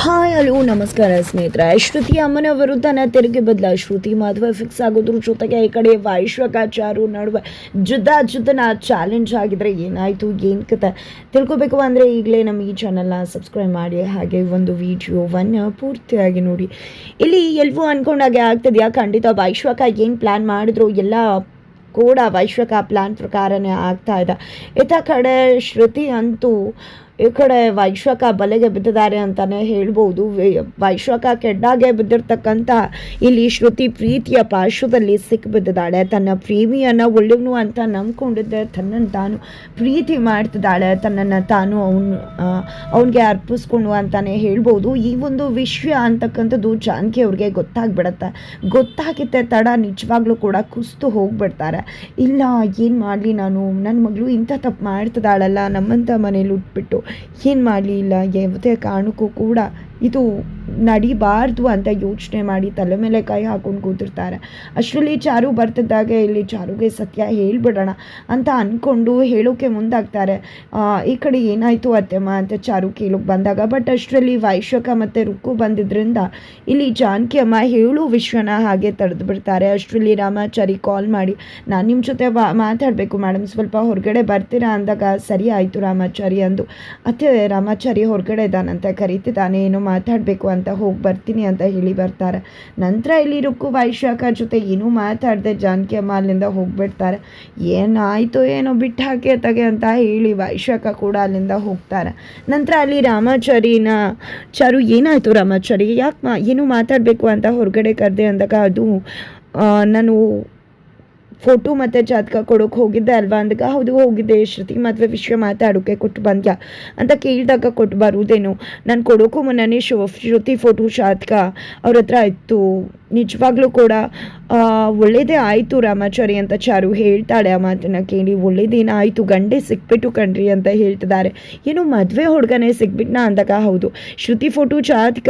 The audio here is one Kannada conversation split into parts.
ಹಾಯ್ ಹಲೋ ನಮಸ್ಕಾರ ಸ್ನೇಹಿತರೆ. ಶ್ರುತಿ ಅಮ್ಮನ ವಿರುದ್ಧನ ತೆರಿಗೆ ಬದಲ ಶ್ರುತಿ ಮದುವೆ ಫಿಕ್ಸ್ ಆಗೋದ್ರ ಜೊತೆಗೆ ಈ ಕಡೆ ವೈಶ್ವಕಾಚಾರು ನಡುವೆ ಜುದ್ದನ ಚಾಲೆಂಜ್ ಆಗಿದ್ರೆ ಏನಾಯಿತು ಏನು ಕತೆ ತಿಳ್ಕೊಬೇಕು ಅಂದರೆ ಈಗಲೇ ನಮ್ಮ ಈ ಚಾನಲ್ನ ಸಬ್ಸ್ಕ್ರೈಬ್ ಮಾಡಿ, ಹಾಗೆ ಒಂದು ವಿಡಿಯೋವನ್ನು ಪೂರ್ತಿಯಾಗಿ ನೋಡಿ. ಇಲ್ಲಿ ಎಲ್ವೂ ಅಂದ್ಕೊಂಡಾಗೆ ಆಗ್ತದೆಯಾ? ಖಂಡಿತ ವೈಶ್ವಕ ಏನು ಪ್ಲ್ಯಾನ್ ಮಾಡಿದ್ರು ಎಲ್ಲ ಕೂಡ ವೈಶ್ವಕ ಪ್ಲ್ಯಾನ್ ಪ್ರಕಾರನೇ ಆಗ್ತಾ ಇದೆ. ಇತ್ತ ಕಡೆ ಶ್ರುತಿ ಅಂತೂ ಈ ಕಡೆ ವೈಶ್ವಕ ಬಲೆಗೆ ಬಿದ್ದಿದ್ದಾರೆ ಅಂತಲೇ ಹೇಳ್ಬೋದು. ವೈಶ್ವಕ ಕೆಡ್ಡಾಗೆ ಬಿದ್ದಿರ್ತಕ್ಕಂಥ ಇಲ್ಲಿ ಶ್ರುತಿ ಪ್ರೀತಿಯ ಪಾರ್ಶ್ವದಲ್ಲಿ ಸಿಕ್ಕಿಬಿದ್ದಿದ್ದಾಳೆ. ತನ್ನ ಪ್ರೇಮಿಯನ್ನು ಒಳ್ಳೆಯವನು ಅಂತ ನಂಬ್ಕೊಂಡಿದ್ದೆ ತನ್ನನ್ನು ತಾನು ಪ್ರೀತಿ ಮಾಡ್ತಿದ್ದಾಳೆ, ತನ್ನನ್ನು ತಾನು ಅವನಿಗೆ ಅರ್ಪಿಸ್ಕೊಂಡು ಅಂತಲೇ ಹೇಳ್ಬೋದು. ಈ ಒಂದು ವಿಷಯ ಅಂತಕ್ಕಂಥದ್ದು ಜಾನಕಿ ಅವ್ರಿಗೆ ಗೊತ್ತಾಗಿತ್ತೆ ತಡ ನಿಜವಾಗ್ಲೂ ಕೂಡ ಕುಸ್ತು ಹೋಗ್ಬಿಡ್ತಾರೆ. ಇಲ್ಲ ಏನು ಮಾಡಲಿ, ನಾನು ನನ್ನ ಮಗಳು ಇಂಥ ತಪ್ಪು ಮಾಡ್ತಿದ್ದಾಳಲ್ಲ, ನಮ್ಮಂಥ ಮನೇಲಿ ಉಟ್ಬಿಟ್ಟು ಏನು ಮಾಡಲಿ, ಇಲ್ಲ ಯಾವುದೇ ಕಾರಣಕ್ಕೂ ಕೂಡ ಇದು ನಡಿಬಾರ್ದು ಅಂತ ಯೋಚನೆ ಮಾಡಿ ತಲೆ ಮೇಲೆ ಕೈ ಹಾಕೊಂಡು ಕೂತಿರ್ತಾರೆ. ಅಷ್ಟರಲ್ಲಿ ಚಾರು ಬರ್ತಿದ್ದಾಗೆ ಇಲ್ಲಿ ಚಾರುಗೆ ಸತ್ಯ ಹೇಳ್ಬಿಡೋಣ ಅಂತ ಅಂದ್ಕೊಂಡು ಹೇಳೋಕ್ಕೆ ಮುಂದಾಗ್ತಾರೆ. ಈ ಕಡೆ ಏನಾಯಿತು ಅತ್ತೆಮ್ಮ ಅಂತ ಚಾರು ಕೇಳೋಕೆ ಬಂದಾಗ, ಬಟ್ ಅಷ್ಟರಲ್ಲಿ ವೈಶ್ವಕ ಮತ್ತು ರುಕ್ಕು ಬಂದಿದ್ದರಿಂದ ಇಲ್ಲಿ ಜಾನಕಿ ಅಮ್ಮ ಹೇಳೋ ವಿಷಯನ ಹಾಗೆ ತಡೆದು ಬಿಡ್ತಾರೆ. ಅಷ್ಟರಲ್ಲಿ ರಾಮಾಚಾರಿ ಕಾಲ್ ಮಾಡಿ, ನಾನು ನಿಮ್ಮ ಜೊತೆ ಮಾತಾಡಬೇಕು ಮೇಡಮ್, ಸ್ವಲ್ಪ ಹೊರಗಡೆ ಬರ್ತೀರಾ ಅಂದಾಗ, ಸರಿ ಆಯಿತು ರಾಮಾಚಾರಿ ಅಂದು. ಅತ್ತೆ ರಾಮಾಚಾರಿ ಹೊರಗಡೆ ಇದ್ದಾನಂತೆ, ಕರೀತಿದ್ದಾನೆ, ಏನೋ ಮಾತಾಡಬೇಕು ಅಂತ ಹೋಗಿ ಬರ್ತೀನಿ ಅಂತ ಹೇಳಿ ಬರ್ತಾರೆ. ನಂತರ ಇಲ್ಲಿ ರುಕ್ಕು ವೈಶ್ವಕ ಜೊತೆ ಏನೂ ಮಾತಾಡದೆ ಜಾನಕಿ ಅಮ್ಮ ಅಲ್ಲಿಂದ ಹೋಗ್ಬಿಡ್ತಾರೆ. ಏನಾಯಿತು ಏನೋ ಬಿಟ್ಟು ಹಾಕಿ ತಗೆ ಅಂತ ಹೇಳಿ ವೈಶ್ವಕ ಕೂಡ ಅಲ್ಲಿಂದ ಹೋಗ್ತಾರೆ. ನಂತರ ಅಲ್ಲಿ ಚಾರು ಏನಾಯಿತು ರಾಮಾಚಾರಿ, ಯಾಕೆ ಏನೂ ಮಾತಾಡಬೇಕು ಅಂತ ಹೊರಗಡೆ ಕರೆದೆ ಅಂದಾಗ, ಅದು ನಾನು ಫೋಟೋ ಮತ್ತು ಜಾತಕ ಕೊಡೋಕೆ ಹೋಗಿದ್ದೆ ಅಲ್ವಾ ಅಂದಾಗ, ಹೌದು ಹೋಗಿದ್ದೆ, ಶ್ರುತಿ ಮದುವೆ ವಿಷಯ ಮಾತಾಡೋಕ್ಕೆ ಕೊಟ್ಟು ಬಂದ್ಯಾ ಅಂತ ಕೇಳಿದಾಗ, ಕೊಟ್ಟು ಬರುವುದೇನು, ನಾನು ಕೊಡೋಕ್ಕೂ ಮುನ್ನೇ ಶ್ರುತಿ ಫೋಟೋ ಜಾತಕ ಅವ್ರ ಹತ್ರ ಇತ್ತು, ನಿಜವಾಗ್ಲೂ ಕೂಡ ಒಳ್ಳೇದೇ ಆಯಿತು ರಾಮಾಚಾರಿ ಅಂತ ಚಾರು ಹೇಳ್ತಾಳೆ. ಆ ಮಾತನ್ನು ಕೇಳಿ, ಒಳ್ಳೇದೇನ ಆಯಿತು, ಗಂಡೇ ಸಿಕ್ಬಿಟ್ಟು ಕಣ್ರಿ ಅಂತ ಹೇಳ್ತಿದ್ದಾರೆ. ಏನು ಮದುವೆ ಹುಡುಗನೇ ಸಿಕ್ಬಿಟ್ನಾ ಅಂದಾಗ, ಹೌದು ಶ್ರುತಿ ಫೋಟೋ ಜಾತಕ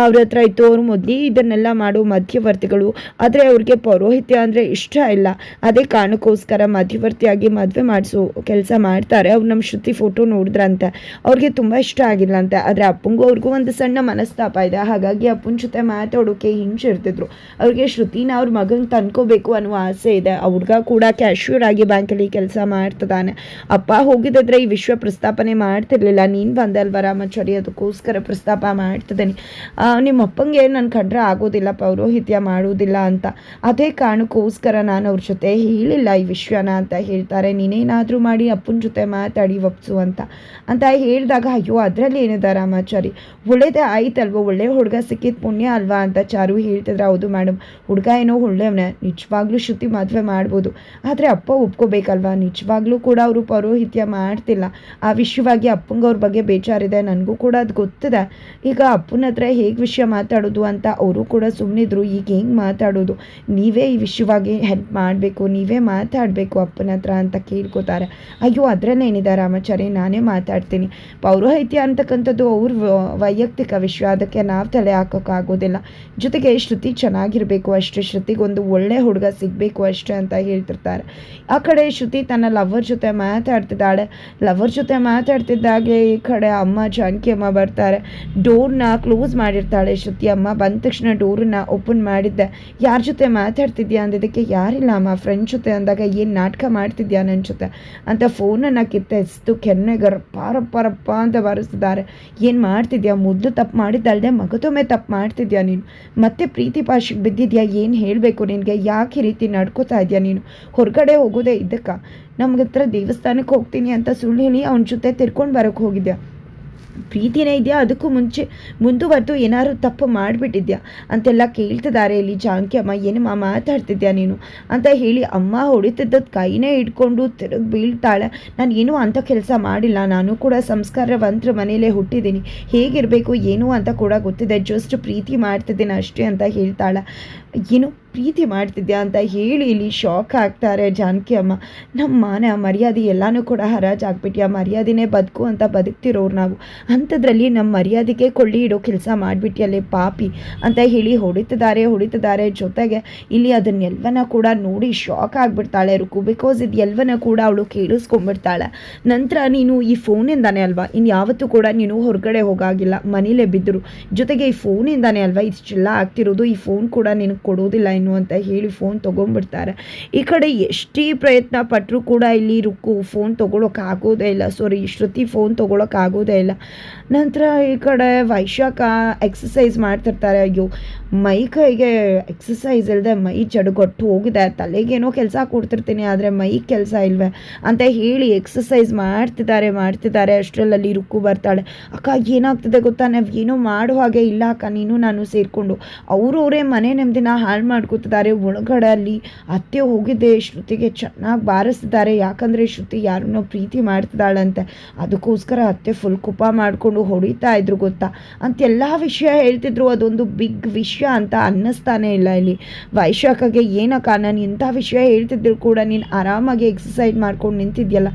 ಅವ್ರ ಹತ್ರ ಇತ್ತು, ಅವರು ಮೊದಲೇ ಇದನ್ನೆಲ್ಲ ಮಾಡೋ ಮಧ್ಯವರ್ತಿಗಳು, ಆದರೆ ಅವ್ರಿಗೆ ಪೌರೋಹಿತ್ಯ ಅಂದರೆ ಇಷ್ಟ ಇಲ್ಲ, ಅದೇ ಕಾರಣಕ್ಕೋಸ್ಕರ ಮಧ್ಯವರ್ತಿಯಾಗಿ ಮದುವೆ ಮಾಡಿಸೋ ಕೆಲಸ ಮಾಡ್ತಾರೆ. ಅವ್ರು ನಮ್ಮ ಶ್ರುತಿ ಫೋಟೋ ನೋಡಿದ್ರಂತೆ, ಅವ್ರಿಗೆ ತುಂಬ ಇಷ್ಟ ಆಗಿಲ್ಲಂತೆ. ಆದರೆ ಅಪ್ಪಂಗೂ ಅವ್ರಿಗೂ ಒಂದು ಸಣ್ಣ ಮನಸ್ತಾಪ ಇದೆ, ಹಾಗಾಗಿ ಅಪ್ಪನ ಜೊತೆ ಮಾತಾಡೋಕೆ ಹಿಂಸಿರ್ತಿದ್ರು. ಅವ್ರಿಗೆ ಶ್ರುತಿನ ಅವ್ರ ಮಗನ ತಂದ್ಕೋಬೇಕು ಅನ್ನೋ ಆಸೆ ಇದೆ. ಆ ಹುಡುಗ ಕೂಡ ಕ್ಯಾಶಿಯರ್ ಆಗಿ ಬ್ಯಾಂಕಲ್ಲಿ ಕೆಲಸ ಮಾಡ್ತಿದ್ದಾನೆ. ಅಪ್ಪ ಹೋಗಿದ್ರೆ ಈ ವಿಷಯ ಪ್ರಸ್ತಾಪನೆ ಮಾಡ್ತಿರ್ಲಿಲ್ಲ, ನೀನು ಬಂದೆ ಅಲ್ವಾ ರಾಮಾಚಾರಿ, ಅದಕ್ಕೋಸ್ಕರ ಪ್ರಸ್ತಾಪ ಮಾಡ್ತಿದ್ದೀನಿ. ನಿಮ್ಮ ಅಪ್ಪಂಗೆ ನನ್ನ ಕಂಡ್ರೆ ಆಗೋದಿಲ್ಲ, ಪೌರೋಹಿತ್ಯ ಮಾಡೋದಿಲ್ಲ ಅಂತ, ಅದೇ ಕಾರಣಕ್ಕೋಸ್ಕರ ನಾನು ಅವ್ರ ಜೊತೆ ಹೇಳಿಲ್ಲ ಈ ವಿಷಯನ ಅಂತ ಹೇಳ್ತಾರೆ. ನೀನೇನಾದರೂ ಮಾಡಿ ಅಪ್ಪನ ಜೊತೆ ಮಾತಾಡಿ ಒಪ್ಸು ಅಂತ ಹೇಳಿದಾಗ, ಅಯ್ಯೋ ಅದರಲ್ಲಿ ಏನಿದೆ ರಾಮಾಚಾರಿ, ಒಳ್ಳೇದೇ ಆಯ್ತಲ್ವ, ಒಳ್ಳೆ ಹುಡುಗ ಸಿಕ್ಕಿದ ಪುಣ್ಯ ಅಲ್ವಾ ಅಂತ ಚಾರು ಹೇಳ್ತಿದ್ರೆ, ಹೌದು ಮೇಡಮ್, ಹುಡುಗ ಏನೋ ಒಳ್ಳೆಯವನೇ, ನಿಜವಾಗ್ಲೂ ಶ್ರುತಿ ಮದುವೆ ಮಾಡ್ಬೋದು, ಆದರೆ ಅಪ್ಪ ಒಪ್ಕೋಬೇಕಲ್ವಾ, ನಿಜವಾಗ್ಲೂ ಕೂಡ ಅವರು ಪೌರೋಹಿತ್ಯ ಮಾಡ್ತಿಲ್ಲ, ಆ ವಿಷಯವಾಗಿ ಅಪ್ಪಂಗೆ ಅವ್ರ ಬಗ್ಗೆ ಬೇಜಾರಿದೆ, ನನಗೂ ಕೂಡ ಅದು ಗೊತ್ತಿದೆ. ಈಗ ಅಪ್ಪನ ಹತ್ರ ಹೇಗೆ ವಿಷಯ ಮಾತಾಡೋದು ಅಂತ ಅವರು ಕೂಡ ಸುಮ್ಮನಿದ್ರು. ಈಗ ಹೆಂಗೆ ಮಾತಾಡೋದು, ನೀವೇ ಈ ವಿಷಯವಾಗಿ ಹೆಲ್ಪ್ ಮಾಡಬೇಕು, ನೀವೇ ಮಾತಾಡಬೇಕು ಅಪ್ಪನ ಹತ್ರ ಅಂತ ಕೇಳ್ಕೊತಾರೆ. ಅಯ್ಯೋ ಅದರಲ್ಲೇನಿದೆ ರಾಮಾಚಾರಿ, ನಾನೇ ಮಾತಾಡ್ತೀನಿ, ಪೌರೋಹಿತ್ಯ ಅಂತಕ್ಕಂಥದ್ದು ಅವ್ರ ವೈಯಕ್ತಿಕ ವಿಷಯ, ಅದಕ್ಕೆ ನಾವು ತಲೆ ಹಾಕೋಕ್ಕಾಗೋದಿಲ್ಲ, ಜೊತೆಗೆ ಶ್ರುತಿ ಚೆನ್ನಾಗಿರಬೇಕು ಅಷ್ಟೇ, ಶ್ರುತಿಗೊಂದು ಒಳ್ಳೆ ಹುಡುಗ ಸಿಗಬೇಕು ಅಷ್ಟೇ ಅಂತ ಹೇಳ್ತಿರ್ತಾರೆ. ಆ ಕಡೆ ಶ್ರುತಿ ತನ್ನ ಲವರ್ ಜೊತೆ ಮಾತಾಡ್ತಿದ್ದಾಗೆ ಈ ಕಡೆ ಅಮ್ಮ ಜಾನಕಿ ಅಮ್ಮ ಬರ್ತಾರೆ. ಡೋರ್ನ ಕ್ಲೋಸ್ ಮಾಡಿರ್ತಾಳೆ ಶ್ರುತಿ ಅಮ್ಮ. ಬಂದ ತಕ್ಷಣ ಡೋರನ್ನ ಓಪನ್ ಮಾಡಿದ್ದೆ, ಯಾರ ಜೊತೆ ಮಾತಾಡ್ತಿದ್ಯಾ ಅಂದಿದ್ದಕ್ಕೆ, ಯಾರಿಲ್ಲ ಅಮ್ಮ ಫ್ರೆಂಡ್ ಜೊತೆ ಅಂದಾಗ, ಏನು ನಾಟಕ ಮಾಡ್ತಿದ್ಯಾ ನನ್ನ ಜೊತೆ ಅಂತ ಫೋನನ್ನು ಕಿತ್ತೆಸ್ತು ಕೆನ್ನೆಗರ ಪಾರಪ್ಪ ಅಂತ ಬಾರಿಸ್ತಿದ್ದಾರೆ. ಏನು ಮಾಡ್ತಿದ್ಯಾ, ಮೊದಲು ತಪ್ಪು ಮಾಡಿದ್ದಲ್ದೆ ಮಗದೊಮ್ಮೆ ತಪ್ಪು ಮಾಡ್ತಿದ್ಯಾ ನೀನು, ಮತ್ತೆ ಪ್ರೀತಿ ಪಾಶಿಗೆ ಬಿದ್ದಿದ್ಯಾ, ಏನು ಹೇಳಬೇಕು ನಿನಗೆ, ಯಾಕೆ ಈ ರೀತಿ ನಡ್ಕೋತಾ ಇದೆಯಾ ನೀನು, ಹೊರಗಡೆ ಹೋಗೋದೇ ಇದಕ್ಕೆ, ನಮ್ಗೆ ಹತ್ರ ದೇವಸ್ಥಾನಕ್ಕೆ ಹೋಗ್ತೀನಿ ಅಂತ ಸುಳ್ಳು ಹೇಳಿ ಅವನ ಜೊತೆ ತಿರ್ಕೊಂಡು ಬರೋಕ್ಕೆ ಹೋಗಿದ್ಯಾ, ಪ್ರೀತಿನೇ ಇದೆಯಾ, ಅದಕ್ಕೂ ಮುಂದುವರೆದು ಏನಾದ್ರು ತಪ್ಪು ಮಾಡಿಬಿಟ್ಟಿದ್ಯಾ ಅಂತೆಲ್ಲ ಕೇಳ್ತಿದ್ದಾರೆ ಇಲ್ಲಿ ಜಾನಕಿ ಅಮ್ಮ. ಏನಮ್ಮ ಮಾತಾಡ್ತಿದ್ಯಾ ನೀನು ಅಂತ ಹೇಳಿ ಅಮ್ಮ ಹೊಡಿತಿದ್ದದ್ದು ಕೈನೇ ಇಟ್ಕೊಂಡು ತಿರುಗಿ ಬೀಳ್ತಾಳೆ. ನಾನು ಏನೂ ಅಂಥ ಕೆಲಸ ಮಾಡಿಲ್ಲ, ನಾನು ಕೂಡ ಸಂಸ್ಕಾರವಂತರ ಮನೇಲೇ ಹುಟ್ಟಿದ್ದೀನಿ, ಹೇಗಿರಬೇಕು ಏನು ಅಂತ ಕೂಡ ಗೊತ್ತಿದೆ, ಜಸ್ಟ್ ಪ್ರೀತಿ ಮಾಡ್ತಿದ್ದೀನಿ ಅಷ್ಟೇ ಅಂತ ಹೇಳ್ತಾಳೆ. ಏನು ಪ್ರೀತಿ ಮಾಡ್ತಿದ್ಯಾ ಅಂತ ಹೇಳಿ ಇಲ್ಲಿ ಶಾಕ್ ಆಗ್ತಾರೆ ಜಾನಕಿ ಅಮ್ಮ. ನಮ್ಮ ಮಾನ ಮರ್ಯಾದೆ ಎಲ್ಲನೂ ಕೂಡ ಹರಾಜಾಗ್ಬಿಟ್ಯಾ, ಮರ್ಯಾದೆನೇ ಬದುಕು ಅಂತ ಬದುಕ್ತಿರೋರು ನಾವು, ಅಂಥದ್ರಲ್ಲಿ ನಮ್ಮ ಮರ್ಯಾದೆಗೆ ಕೊಳ್ಳಿ ಇಡೋ ಕೆಲಸ ಮಾಡಿಬಿಟ್ಟಿಯಲ್ಲೇ ಪಾಪಿ ಅಂತ ಹೇಳಿ ಹೊಡಿತಿದ್ದಾರೆ. ಜೊತೆಗೆ ಇಲ್ಲಿ ಅದನ್ನೆಲ್ಲವನ್ನ ಕೂಡ ನೋಡಿ ಶಾಕ್ ಆಗಿಬಿಡ್ತಾಳೆ ರುಕು. ಬಿಕಾಸ್ ಇದು ಎಲ್ಲವನ್ನ ಕೂಡ ಅವಳು ಕೇಳಿಸ್ಕೊಂಡ್ಬಿಡ್ತಾಳೆ. ನಂತರ ನೀನು ಈ ಫೋನಿಂದಾನೆ ಅಲ್ವಾ, ಇನ್ನು ಯಾವತ್ತೂ ಕೂಡ ನೀನು ಹೊರಗಡೆ ಹೋಗಾಗಿಲ್ಲ, ಮನೇಲೇ ಬಿದ್ದರು, ಜೊತೆಗೆ ಈ ಫೋನಿಂದಾನೆ ಅಲ್ವಾ ಇಷ್ಟೆಲ್ಲ ಆಗ್ತಿರೋದು, ಈ ಫೋನ್ ಕೂಡ ನಿನಗೆ ಕೊಡೋದಿಲ್ಲ ಇನ್ನು ಅಂತ ಹೇಳಿ ಫೋನ್ ತೊಗೊಂಡ್ಬಿಡ್ತಾರೆ. ಈ ಕಡೆ ಎಷ್ಟೇ ಪ್ರಯತ್ನ ಪಟ್ಟರೂ ಕೂಡ ಇಲ್ಲಿ ರುಕ್ಕು ಫೋನ್ ತೊಗೊಳೋಕ್ಕಾಗೋದೇ ಇಲ್ಲ, ಶ್ರುತಿ ಫೋನ್ ತೊಗೊಳೋಕ್ಕಾಗೋದೇ ಇಲ್ಲ. ನಂತರ ಈ ಕಡೆ ವೈಶಾಖ ಎಕ್ಸಸೈಸ್ ಮಾಡ್ತಿರ್ತಾರೆ. ಅಯ್ಯೋ ಮೈ ಕೈಗೆ ಎಕ್ಸಸೈಸ್ ಇಲ್ಲದೆ ಮೈ ಜಡಗೊಟ್ಟು ಹೋಗಿದೆ, ತಲೆಗೇನೋ ಕೆಲಸ ಕೊಡ್ತಿರ್ತೀನಿ ಆದರೆ ಮೈ ಕೆಲಸ ಇಲ್ವೇ ಅಂತ ಹೇಳಿ ಎಕ್ಸಸೈಸ್ ಮಾಡ್ತಿದ್ದಾರೆ. ಅಷ್ಟರಲ್ಲಿ ರುಕ್ಕು ಬರ್ತಾಳೆ. ಅಕ್ಕ ಏನಾಗ್ತದೆ ಗೊತ್ತಾ, ನಾವು ಏನೋ ಮಾಡೋ ಹಾಗೆ ಇಲ್ಲ ಅಕ್ಕ, ನೀನು ನಾನು ಸೇರಿಕೊಂಡು ಅವರವರೇ ಮನೆ ನೆಮ್ಮದಿನ ಹಾಳು ಮಾಡ್ಕೋತಿದ್ದಾರೆ. ಒಳಗಡೆ ಅಲ್ಲಿ ಅತ್ತೆ ಹೋಗಿದ್ದೆ ಶ್ರುತಿಗೆ ಚೆನ್ನಾಗಿ ಬಾರಿಸಿದ್ದಾರೆ, ಯಾಕಂದರೆ ಶ್ರುತಿ ಯಾರನ್ನೋ ಪ್ರೀತಿ ಮಾಡ್ತಿದ್ದಾಳಂತೆ, ಅದಕ್ಕೋಸ್ಕರ ಅತ್ತೆ ಫುಲ್ ಕೋಪ ಮಾಡಿಕೊಂಡು ಹೊಡಿತಾ ಇದ್ರು ಗೊತ್ತಾ ಅಂತೆಲ್ಲ ವಿಷಯ ಹೇಳ್ತಿದ್ರು. ಅದೊಂದು ಬಿಗ್ ವಿಷಯ ಅಂತ ಅನ್ನಿಸ್ತಾನೆ ಇಲ್ಲ ಇಲ್ಲಿ ವೈಶಾಖಗೆ. ಏನಕ್ಕ ನಾನು ಇಂಥ ವಿಷಯ ಹೇಳ್ತಿದ್ರು ಕೂಡ ನೀನು ಆರಾಮಾಗಿ ಎಕ್ಸಸೈಸ್ ಮಾಡ್ಕೊಂಡು ನಿಂತಿದ್ಯಲ್ಲ,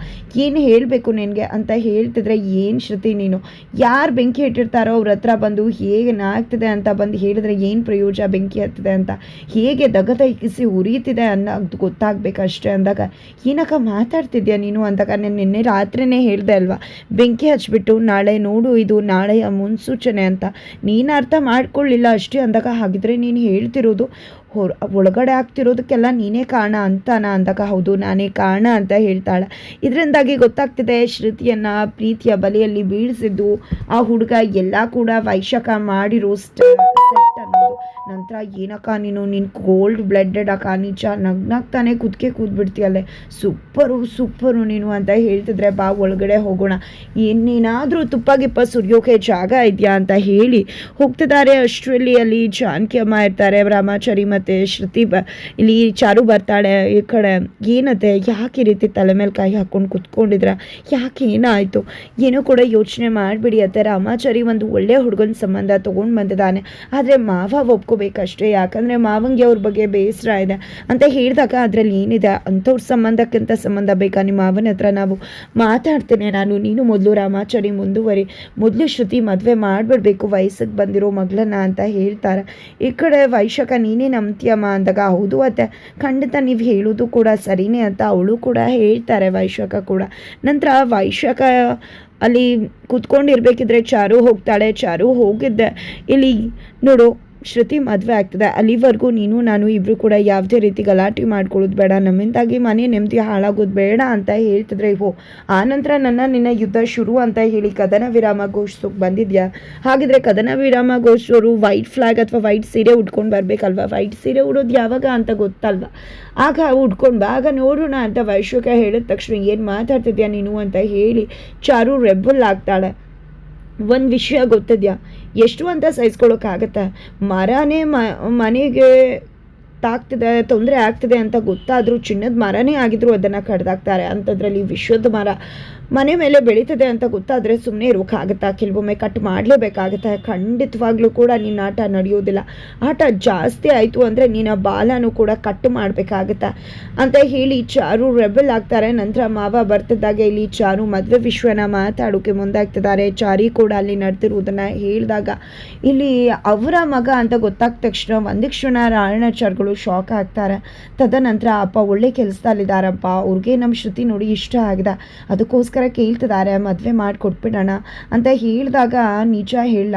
ಏನು ಹೇಳಬೇಕು ನಿನಗೆ ಅಂತ ಹೇಳ್ತಿದ್ರೆ, ಏನು ಶ್ರುತಿ ನೀನು ಯಾರು ಬೆಂಕಿ ಇಟ್ಟಿರ್ತಾರೋ ಅವ್ರ ಹತ್ರ ಬಂದು ಹೇಗೇನಾಗ್ತಿದೆ ಅಂತ ಬಂದು ಹೇಳಿದ್ರೆ ಏನು ಪ್ರಯೋಜನ, ಬೆಂಕಿ ಹತ್ತಿದೆ ಅಂತ ಹೇಗೆ ದಗದಗಿಸಿ ಉರಿಯುತ್ತಿದೆ ಅನ್ನೋದು ಗೊತ್ತಾಗಬೇಕಷ್ಟೇ ಅಂದಾಗ, ಏನಕ್ಕ ಮಾತಾಡ್ತಿದ್ಯಾ ನೀನು ಅಂದಾಗ, ನಾನು ನಿನ್ನೆ ರಾತ್ರಿನೇ ಹೇಳಿದೆ ಅಲ್ವಾ ಬೆಂಕಿ ಹಚ್ಬಿಟ್ಟು ನಾಳೆ ನೋಡು ಇದು ನಾಳೆಯ ಮುನ್ಸೂಚನೆ ಅಂತ, ನೀನು ಅರ್ಥ ಮಾಡ್ಕೊಳ್ಳಿಲ್ಲ ಅಷ್ಟೇ ಅಂದಾಗ, ಹಾಗಿದ್ರೆ ನೀನು ಹೇಳ್ತಿರೋದು ಒಳಗಡೆ ಆಗ್ತಿರೋದಕ್ಕೆಲ್ಲ ನೀನೇ ಕಾರಣ ಅಂದಾಗ, ಹೌದು ನಾನೇ ಕಾರಣ ಅಂತ ಹೇಳ್ತಾಳೆ. ಇದರಿಂದಾಗಿ ಗೊತ್ತಾಗ್ತಿದೆ ಶ್ರುತಿಯನ್ನು ಪ್ರೀತಿಯ ಬಲೆಯಲ್ಲಿ ಬೀಳಿಸಿದ್ದು ಆ ಹುಡುಗ ಎಲ್ಲ ಕೂಡ ವೈಶಾಖ ಮಾಡಿರೋ ಸೆಟ್ ಅನ್ನೋದು. ನಂತರ ಏನಕ್ಕ ನೀನು ಗೋಲ್ಡ್ ಬ್ಲಡೆಡ್ ಅಕ್ಕ, ನಿಜ ನಗ್ನಾಗ್ತಾನೆ ಕೂದ್ಬಿಡ್ತೀಯಲ್ಲೇ, ಸೂಪರು ನೀನು ಅಂತ ಹೇಳ್ತಿದ್ರೆ, ಬಾ ಒಳಗಡೆ ಹೋಗೋಣ, ಏನೇನಾದರೂ ತುಪ್ಪ ಗಿಪ್ಪ ಸುರಿಯೋಕೆ ಜಾಗ ಇದೆಯಾ ಅಂತ ಹೇಳಿ ಹೋಗ್ತಿದ್ದಾರೆ. ಅಷ್ಟರಲ್ಲಿ ಅಲ್ಲಿ ಜಾನಕಿ ಅಮ್ಮ ಇರ್ತಾರೆ, ರಾಮಾಚಾರಿ ಮತ್ತು ಶ್ರುತಿ ಇಲ್ಲಿ ಚಾರು ಬರ್ತಾಳೆ. ಈ ಕಡೆ ಏನತ್ತೆ ಯಾಕೆ ಈ ರೀತಿ ತಲೆ ಮೇಲೆ ಕೈ ಹಾಕ್ಕೊಂಡು ಕುತ್ಕೊಂಡಿದ್ರ, ಯಾಕೆ ಏನಾಯಿತು ಏನೋ ಕೂಡ ಯೋಚನೆ ಮಾಡಿಬಿಡಿ ಅತ್ತೆ, ರಾಮಾಚಾರಿ ಒಂದು ಒಳ್ಳೆ ಹುಡುಗನ ಸಂಬಂಧ ತೊಗೊಂಡು ಬಂದಿದ್ದಾನೆ, ಆದರೆ ಮಾವ ಒಪ್ಕೋಬೇಕಷ್ಟೇ, ಯಾಕಂದರೆ ಮಾವಂಗೆ ಅವ್ರ ಬಗ್ಗೆ ಬೇಸರ ಇದೆ ಅಂತ ಹೇಳಿದಾಗ, ಅದರಲ್ಲಿ ಏನಿದೆ ಅಂಥವ್ರ ಸಂಬಂಧಕ್ಕಿಂತ ಸಂಬಂಧ ಬೇಕಾ ನಿಮ್ಮ ಮಾವನ ಹತ್ರ ನಾವು ಮಾತಾಡ್ತೇನೆ ನಾನು, ನೀನು ಮೊದಲು ರಾಮಾಚಾರಿ ಮುಂದುವರಿ, ಮೊದಲು ಶ್ರುತಿ ಮದುವೆ ಮಾಡಿಬಿಡ್ಬೇಕು ವಯಸ್ಸಿಗೆ ಬಂದಿರೋ ಮಗಳನ್ನ ಅಂತ ಹೇಳ್ತಾರೆ. ಈ ಕಡೆ ವೈಶಾಖ ನೀನೇ ನಂಬ್ತೀಯಮ್ಮ ಅಂದಾಗ, ಹೌದು ಅತ್ತೆ ಖಂಡಿತ ನೀವು ಹೇಳೋದು ಕೂಡ ಸರಿನೇ ಅಂತ ಅವಳು ಕೂಡ ಹೇಳ್ತಾರೆ, ವೈಶಾಖ ಕೂಡ. ನಂತರ ವೈಶಾಖ ಅಲ್ಲಿ ಕೂತ್ಕೊಂಡಿರ್ಬೇಕಿದ್ರೆ ಚಾರು ಹೋಗ್ತಾಳೆ. ಚಾರು ಹೋಗಿದ್ದೆ ಇಲ್ಲಿ ನೋಡು ಶ್ರುತಿ ಮದುವೆ ಆಗ್ತದೆ, ಅಲ್ಲಿವರೆಗೂ ನೀನು ನಾನು ಇಬ್ಬರು ಕೂಡ ಯಾವುದೇ ರೀತಿ ಗಲಾಟೆ ಮಾಡ್ಕೊಳ್ಳೋದು ಬೇಡ, ನಮ್ಮಿಂದಾಗಿ ಮನೆ ನೆಮ್ಮದಿ ಹಾಳಾಗೋದು ಬೇಡ ಅಂತ ಹೇಳ್ತಿದ್ರೆ, ಆನಂತರ ನಿನ್ನ ಯುದ್ಧ ಶುರು ಅಂತ ಹೇಳಿ ಕದನ ವಿರಾಮ ಘೋಷಿಸೋಕೆ ಬಂದಿದ್ಯಾ, ಹಾಗಿದ್ರೆ ಕದನ ವಿರಾಮ ಘೋಷಿಸೋರು ವೈಟ್ ಫ್ಲಾಗ್ ಅಥವಾ ವೈಟ್ ಸೀರೆ ಉಟ್ಕೊಂಡು ಬರಬೇಕಲ್ವ, ವೈಟ್ ಸೀರೆ ಉಡೋದು ಯಾವಾಗ ಅಂತ ಗೊತ್ತಲ್ವ, ಆಗ ಉಟ್ಕೊಂಡು ಬಾ, ಆಗ ನೋಡೋಣ ಅಂತ ವೈಶಾಖ ಹೇಳಿದ ತಕ್ಷಣ ಏನು ಮಾತಾಡ್ತಿದ್ಯಾ ನೀನು ಅಂತ ಹೇಳಿ ಚಾರು ರೆಬಲ್ ಆಗ್ತಾಳೆ. ಒಂದು ವಿಷಯ ಗೊತ್ತಿದ್ಯಾ, ಎಷ್ಟು ಅಂತ ಸಹಿಸ್ಕೊಳ್ಳೋಕ್ಕಾಗತ್ತೆ, ಮರನೇ ಮನೆಗೆ ತಾಗ್ತಿದೆ ತೊಂದರೆ ಆಗ್ತಿದೆ ಅಂತ ಗೊತ್ತಾದರೂ ಚಿನ್ನದ ಮರನೇ ಆಗಿದ್ರು ಅದನ್ನು ಕಡ್ದಾಕ್ತಾರೆ, ಅಂಥದ್ರಲ್ಲಿ ವಿಶ್ವದ ಮರ ಮನೆ ಮೇಲೆ ಬೆಳೀತದೆ ಅಂತ ಗೊತ್ತಾದರೆ ಸುಮ್ಮನೆ ಇರೋಕ್ಕಾಗತ್ತಾ, ಕೆಲವೊಮ್ಮೆ ಕಟ್ ಮಾಡಲೇಬೇಕಾಗತ್ತೆ, ಖಂಡಿತವಾಗ್ಲೂ ಕೂಡ ನಿನ್ನ ಆಟ ನಡೆಯೋದಿಲ್ಲ, ಆಟ ಜಾಸ್ತಿ ಆಯಿತು ಅಂದರೆ ನಿನ್ನ ಬಾಲನೂ ಕೂಡ ಕಟ್ ಮಾಡಬೇಕಾಗತ್ತೆ ಅಂತ ಹೇಳಿ ಚಾರು ರೆಬಲ್ ಆಗ್ತಾರೆ. ನಂತರ ಮಾವ ಬರ್ತಿದ್ದಾಗೆ ಇಲ್ಲಿ ಚಾರು ಮದುವೆ ವಿಶ್ವನ ಮಾತಾಡೋಕ್ಕೆ ಮುಂದಾಗ್ತಿದ್ದಾರೆ. ಚಾರಿ ಕೂಡ ಅಲ್ಲಿ ನಡೆದಿರುವುದನ್ನು ಹೇಳಿದಾಗ ಇಲ್ಲಿ ಅವರ ಮಗ ಅಂತ ಗೊತ್ತಾದ ತಕ್ಷಣ ಒಂದೇ ಕ್ಷಣ ರಾಯಣಾಚಾರ್ಯಗಳು ಶಾಕ್ ಆಗ್ತಾರೆ. ತದನಂತರ ಅಪ್ಪ ಒಳ್ಳೆ ಕೆಲಸದಲ್ಲಿದ್ದಾರಪ್ಪ, ಅವ್ರಿಗೆ ನಮ್ಮ ಶ್ರುತಿ ನೋಡಿ ಇಷ್ಟ ಆಗಿದೆ, ಅದಕ್ಕೋಸ್ಕರ ಕೇಳ್ತಿದ್ದಾರೆ ಮದುವೆ ಮಾಡಿಕೊಟ್ಬಿಡೋಣ ಅಂತ ಹೇಳಿದಾಗ, ನಿಜ ಹೇಳ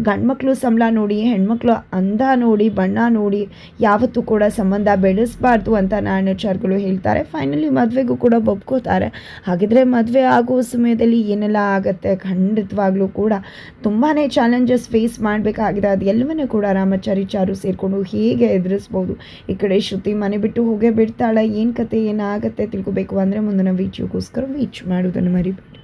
ಗಂಡ್ಮಕ್ಳು ಸಂಬಳ ನೋಡಿ ಹೆಣ್ಮಕ್ಳು ಅಂದ ನೋಡಿ ಬಣ್ಣ ನೋಡಿ ಯಾವತ್ತೂ ಕೂಡ ಸಂಬಂಧ ಬೆಳೆಸಬಾರ್ದು ಅಂತ ನಾಣಾಚಾರ್ಯಗಳು ಹೇಳ್ತಾರೆ. ಫೈನಲಿ ಮದುವೆಗೂ ಕೂಡ ಒಪ್ಕೋತಾರೆ. ಹಾಗಿದ್ರೆ ಮದುವೆ ಆಗೋ ಸಮಯದಲ್ಲಿ ಏನೆಲ್ಲ ಆಗುತ್ತೆ, ಖಂಡಿತವಾಗ್ಲೂ ಕೂಡ ತುಂಬಾ ಚಾಲೆಂಜಸ್ ಫೇಸ್ ಮಾಡಬೇಕಾಗಿದೆ. ಅದು ಎಲ್ಲವನ್ನೂ ಕೂಡ ರಾಮಾಚಾರಿ ಚಾರು ಸೇರಿಕೊಂಡು ಹೇಗೆ ಎದುರಿಸ್ಬೋದು. ಈ ಕಡೆ ಶ್ರುತಿ ಮನೆ ಬಿಟ್ಟು ಹೋಗೇ ಬಿಡ್ತಾಳೆ. ಏನು ಕತೆ ಏನಾಗುತ್ತೆ ತಿಳ್ಕೊಬೇಕು ಅಂದರೆ ಮುಂದಿನ ವೀಡಿಯೋಗೋಸ್ಕರ ಮಾಡೋದನ್ನು ಮರಿಬೇಡಿ.